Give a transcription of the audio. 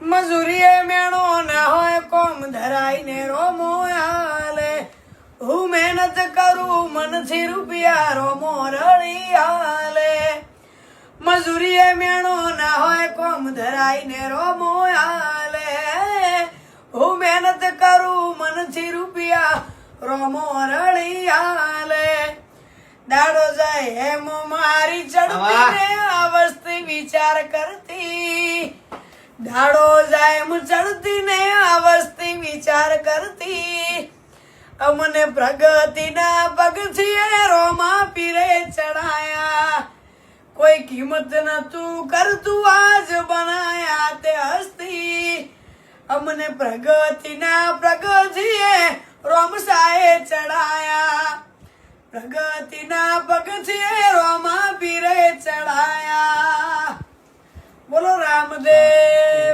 મજૂરીએ મેણો ના હોય કોમ ધરાઈને રોમો હાલે હું મહેનત કરું મનથી રૂપિયા રોમો રળી હાલે મજૂરીએ મેણો ના હોય કોમ ધરાઈને રોમો હાલે હું મહેનત કરું મનથી રૂપિયા રોમો રળી હાલે દાડો જાય એમ મારી ચડતી ને અવસ્થી વિચાર કરતી દાડો જાય એમ ચડતી ને અવસ્થી વિચાર કરતી અમને પ્રગતિના પગથિયે રોમા પીરે ચડાયા કોઈ કિંમત નતું કરતું આજ બનાયા તે હસ્તી અમને પ્રગતિના પગથિયે રોમસાએ ચડાયા પ્રગતિના પગથિયે રોમા પીરે ચડાયા બોલો રામદેવ